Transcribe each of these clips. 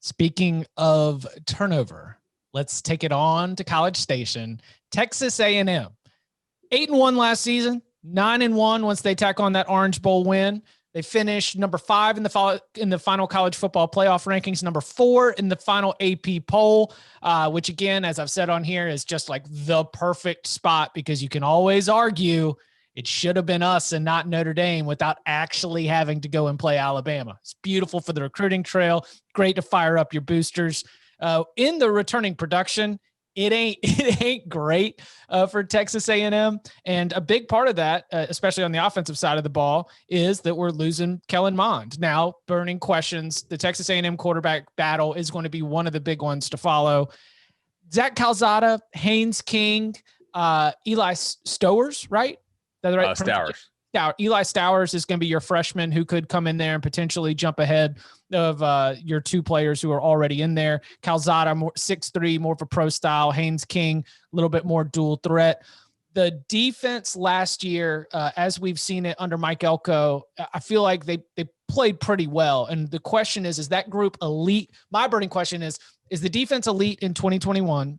Speaking of turnover, let's take it on to College Station. Texas A&M, 8-1 last season, 9-1 once they tack on that Orange Bowl win. They finished number 5 in the final college football playoff rankings, number 4 in the final AP poll, which again, as I've said on here, is just like the perfect spot because you can always argue it should have been us and not Notre Dame without actually having to go and play Alabama. It's beautiful for the recruiting trail. Great to fire up your boosters. In the returning production, it ain't great for Texas A&M. And a big part of that, especially on the offensive side of the ball, is that we're losing Kellen Mond. Now, burning questions. The Texas A&M quarterback battle is going to be one of the big ones to follow. Zach Calzada, Haynes King, Eli Stowers, right? That right? Stowers. Eli Stowers is going to be your freshman who could come in there and potentially jump ahead of your two players who are already in there. Calzada, 6'3", more of a pro style. Haynes King, a little bit more dual threat. The defense last year, as we've seen it under Mike Elko, I feel like they played pretty well. And the question is that group elite? My burning question is the defense elite in 2021?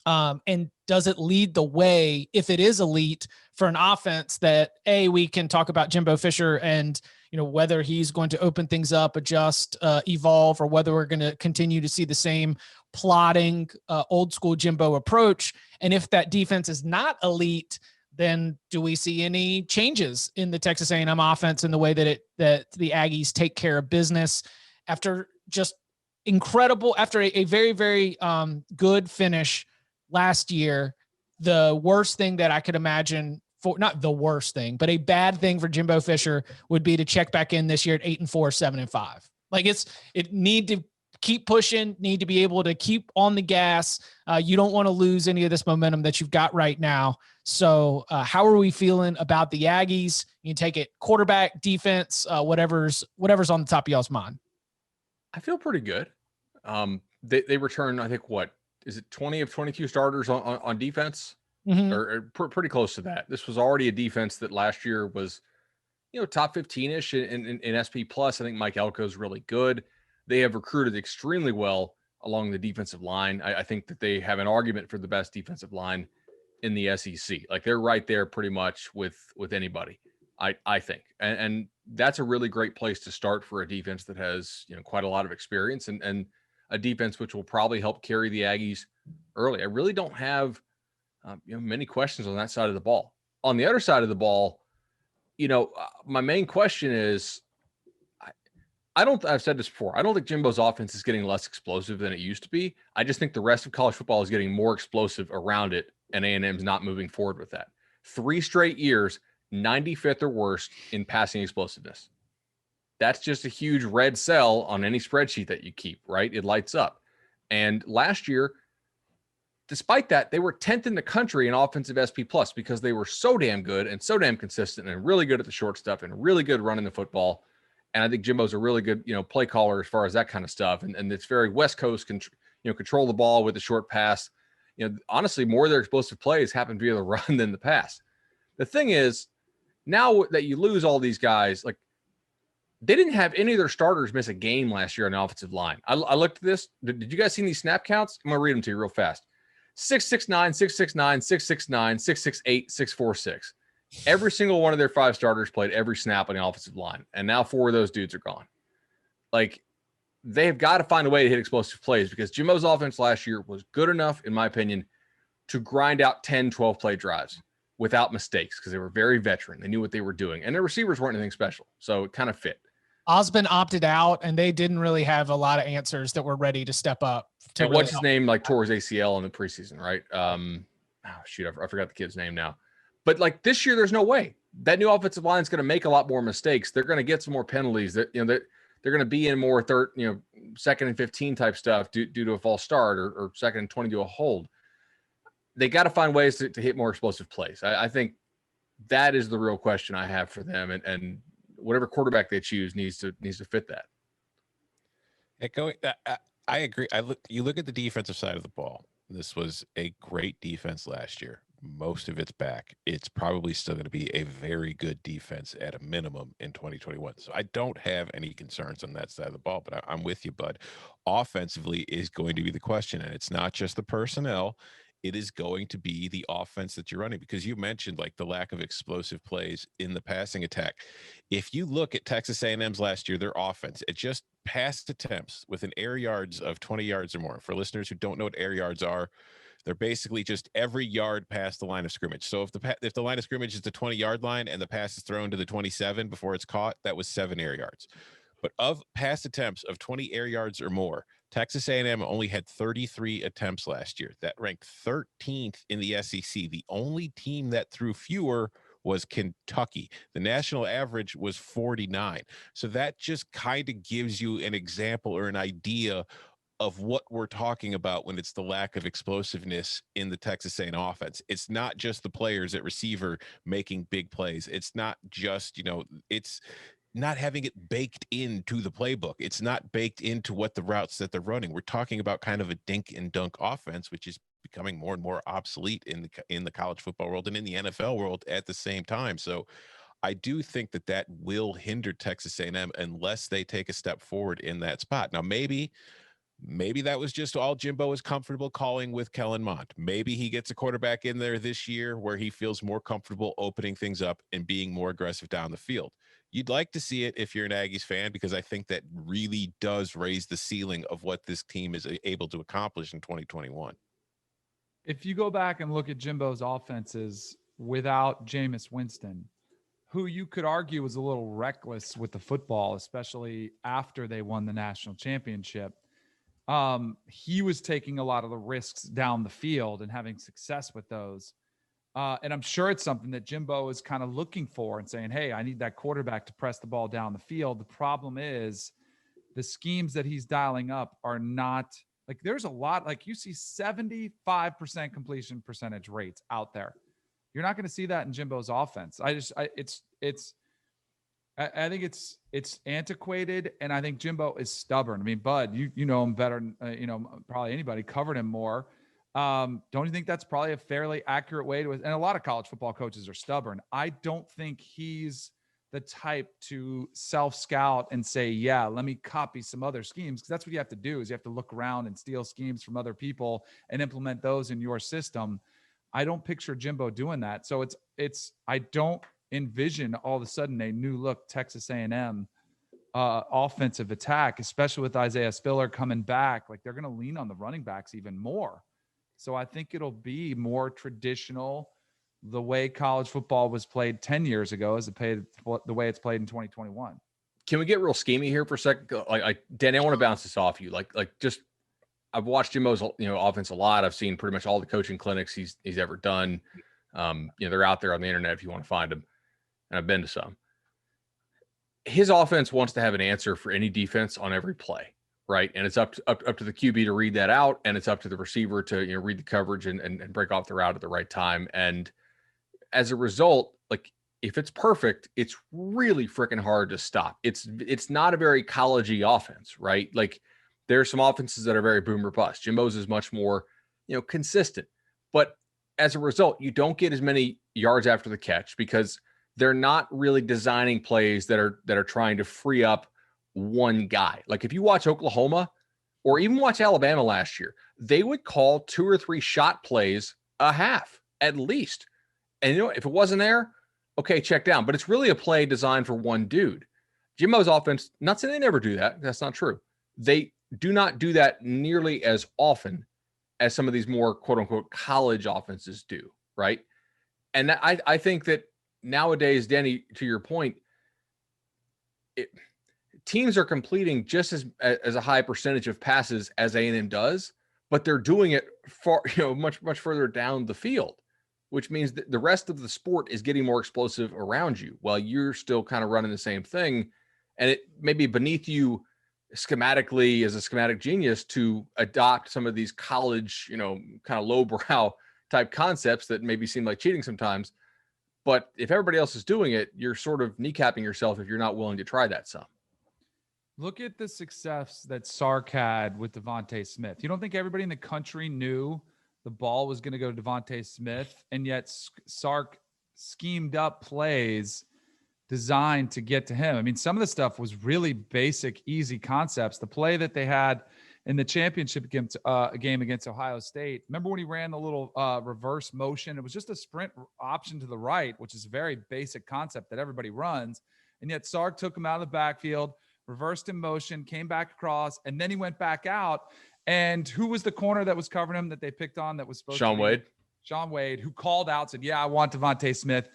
And does it lead the way, if it is elite, for an offense that we can talk about Jimbo Fisher and, whether he's going to open things up, adjust, evolve, or whether we're going to continue to see the same plodding, old school Jimbo approach. And if that defense is not elite, then do we see any changes in the Texas A&M offense in the way that the Aggies take care of business after just incredible, after a very, very good finish last year? The worst thing that I could imagine, for not the worst thing, but a bad thing for Jimbo Fisher would be to check back in this year at 8-4, 7-5. Like it need to keep pushing, need to be able to keep on the gas. You don't want to lose any of this momentum that you've got right now. So how are we feeling about the Aggies? You can take it quarterback, defense, whatever's on the top of y'all's mind. I feel pretty good. They return, I think, what is it, 20 of 22 starters on defense? Mm-hmm. Or pretty close to that. This was already a defense that last year was, top 15-ish in SP plus. I think Mike Elko's really good. They have recruited extremely well along the defensive line. I think that they have an argument for the best defensive line in the SEC. Like they're right there pretty much with anybody, I think. And that's a really great place to start for a defense that has, quite a lot of experience and a defense which will probably help carry the Aggies early. I really don't have many questions on that side of the ball. On the other side of the ball, my main question is, I've said this before, I don't think Jimbo's offense is getting less explosive than it used to be. I just think the rest of college football is getting more explosive around it, and A&M's not moving forward with that. 3 straight years, 95th or worse in passing explosiveness. That's just a huge red cell on any spreadsheet that you keep, right? It lights up. And last year, despite that, they were 10th in the country in offensive SP plus because they were so damn good and so damn consistent and really good at the short stuff and really good running the football. And I think Jimbo's a really good, play caller as far as that kind of stuff. And it's very West Coast, control the ball with the short pass. Honestly, more of their explosive plays happen via the run than the pass. The thing is, now that you lose all these guys, like they didn't have any of their starters miss a game last year on the offensive line. I looked at this. Did you guys see these snap counts? I'm going to read them to you real fast. 669, 669, 669, 668, 646. Every single one of their 5 starters played every snap on the offensive line. And now 4 of those dudes are gone. Like, they have got to find a way to hit explosive plays because Jimbo's offense last year was good enough, in my opinion, to grind out 10, 12 play drives without mistakes because they were very veteran. They knew what they were doing. And their receivers weren't anything special. So it kind of fit. Osborne opted out, and they didn't really have a lot of answers that were ready to step up. And what's his name? Like tore his ACL in the preseason, right? I forgot the kid's name now. But like this year, there's no way that new offensive line is going to make a lot more mistakes. They're going to get some more penalties. That they're going to be in more second and 15 type stuff due to a false start or second and 20 to a hold. They got to find ways to hit more explosive plays. I think that is the real question I have for them, and whatever quarterback they choose needs to fit that. I agree. You look at the defensive side of the ball. This was a great defense last year. most of it's back. It's probably still going to be a very good defense at a minimum in 2021. So I don't have any concerns on that side of the ball, but I'm with you, bud. Offensively is going to be the question, and it's not just the personnel. It is going to be the offense that you're running, because you mentioned like the lack of explosive plays in the passing attack. If you look at Texas A&M's last year, their offense, it just passed attempts with an air yards of 20 yards or more. For listeners who don't know what air yards are, they're basically just every yard past the line of scrimmage. So if the line of scrimmage is the 20-yard line and the pass is thrown to the 27 before it's caught, that was 7 air yards. But of pass attempts of 20 air yards or more, Texas A&M only had 33 attempts last year. That ranked 13th in the SEC. The only team that threw fewer was Kentucky. The national average was 49. So that just kind of gives you an example or an idea of what we're talking about when it's the lack of explosiveness in the Texas A&M offense. It's not just the players at receiver making big plays. It's not just, it's not having it baked into the playbook. It's not baked into what the routes that they're running. We're talking about kind of a dink and dunk offense, which is becoming more and more obsolete in the college football world and in the NFL world at the same time. So I do think that will hinder Texas A&M unless they take a step forward in that spot. Now, maybe that was just all Jimbo is comfortable calling with Kellen Mond. Maybe he gets a quarterback in there this year where he feels more comfortable opening things up and being more aggressive down the field. You'd like to see it if you're an Aggies fan, because I think that really does raise the ceiling of what this team is able to accomplish in 2021. If you go back and look at Jimbo's offenses without Jameis Winston, who you could argue was a little reckless with the football, especially after they won the national championship, he was taking a lot of the risks down the field and having success with those. And I'm sure it's something that Jimbo is kind of looking for and saying, hey, I need that quarterback to press the ball down the field. The problem is the schemes that he's dialing up are not like, there's a lot, like you see 75% completion percentage rates out there. You're not going to see that in Jimbo's offense. I think it's antiquated, and I think Jimbo is stubborn. I mean, Bud, you know him better than probably anybody, covered him more. Don't you think that's probably a fairly accurate way to? And a lot of college football coaches are stubborn. I don't think he's the type to self-scout and say, yeah, let me copy some other schemes, because that's what you have to do. Is you have to look around and steal schemes from other people and implement those in your system. I don't picture Jimbo doing that. So I don't envision all of a sudden a new look Texas A&M offensive attack, especially with Isaiah Spiller coming back. Like, they're going to lean on the running backs even more. So I think it'll be more traditional, the way college football was played 10 years ago as the way it's played in 2021. Can we get real schemy here for a second? Like Danny, I want to bounce this off you. I've watched Jimbo's offense a lot. I've seen pretty much all the coaching clinics he's ever done. They're out there on the internet if you want to find them, and I've been to some. His offense wants to have an answer for any defense on every play, right? And it's up to the QB to read that out, and it's up to the receiver to read the coverage and break off the route at the right time. And as a result, like, if it's perfect, it's really freaking hard to stop. It's not a very college-y offense, right? Like, there are some offenses that are very boom or bust. Jimbo's is much more, consistent. But as a result, you don't get as many yards after the catch because they're not really designing plays that are trying to free up one guy. Like, if you watch Oklahoma or even watch Alabama last year, they would call 2 or 3 shot plays a half at least. And if it wasn't there, okay, check down. But it's really a play designed for one dude. Jimbo's offense, not saying they never do that. That's not true. They do not do that nearly as often as some of these more quote unquote college offenses do, right? And I think that nowadays, Danny, to your point, teams are completing just as a high percentage of passes as A&M does, but they're doing it far, much further down the field, which means that the rest of the sport is getting more explosive around you while you're still kind of running the same thing. And it may be beneath you schematically as a schematic genius to adopt some of these college, kind of lowbrow type concepts that maybe seem like cheating sometimes. But if everybody else is doing it, you're sort of kneecapping yourself if you're not willing to try that some. Look at the success that Sark had with Devontae Smith. You don't think everybody in the country knew the ball was going to go to Devontae Smith, and yet Sark schemed up plays designed to get to him. I mean, some of the stuff was really basic, easy concepts. The play that they had in the championship game against Ohio State. Remember when he ran the little reverse motion? It was just a sprint option to the right, which is a very basic concept that everybody runs. And yet Sark took him out of the backfield, reversed in motion, came back across, and then he went back out. And who was the corner that was covering him that they picked on that was supposed to be? Shaun Wade, who called out, said, yeah, I want Devontae Smith.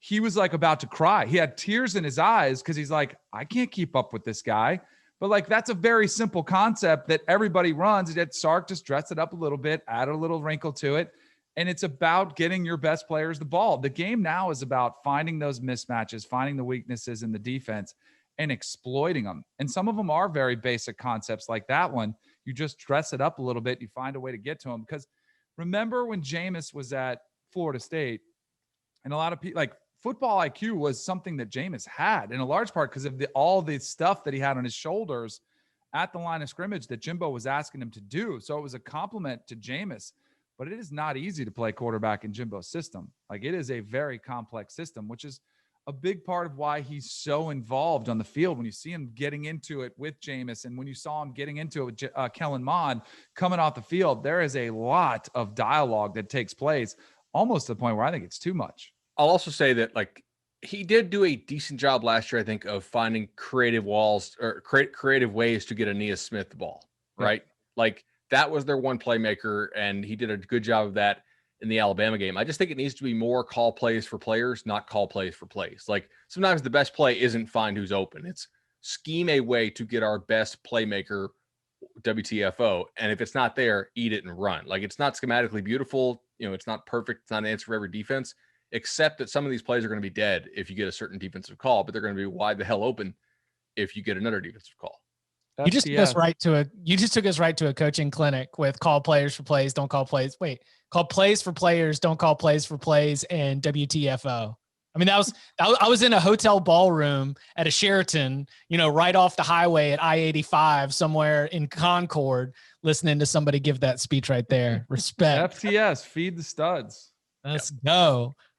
He was like about to cry. He had tears in his eyes because he's like, I can't keep up with this guy. But like, that's a very simple concept that everybody runs. And Sark just dressed it up a little bit, added a little wrinkle to it. And it's about getting your best players the ball. The game now is about finding those mismatches, finding the weaknesses in the defense and exploiting them. And some of them are very basic concepts like that one. You just dress it up a little bit. You find a way to get to them. Because remember when Jameis was at Florida State, and a lot of people, like, football IQ was something that Jameis had in a large part because of all the stuff that he had on his shoulders at the line of scrimmage that Jimbo was asking him to do. So it was a compliment to Jameis, but it is not easy to play quarterback in Jimbo's system. Like, it is a very complex system, which is a big part of why he's so involved on the field. When you see him getting into it with Jameis, and when you saw him getting into it with Kellen Mond coming off the field, there is a lot of dialogue that takes place, almost to the point where I think it's too much. I'll also say that, like, he did do a decent job last year, I think, of finding creative ways to get Aeneas Smith the ball, right? Yeah. Like, that was their one playmaker, and he did a good job of that in the Alabama game. I just think it needs to be more call plays for players, not call plays for plays. Like, sometimes the best play isn't find who's open. It's scheme a way to get our best playmaker WTFO. And if it's not there, eat it and run. Like, it's not schematically beautiful. You know, it's not perfect. It's not an answer for every defense, except that some of these plays are going to be dead if you get a certain defensive call, but they're going to be wide the hell open if you get another defensive call. You just took us right to a coaching clinic with call players for plays, don't call plays. Wait, call plays for players, don't call plays for plays, and WTFO. I mean, I was in a hotel ballroom at a Sheraton, you know, right off the highway at I-85 somewhere in Concord, listening to somebody give that speech right there. Respect. FTS, feed the studs. Let's go.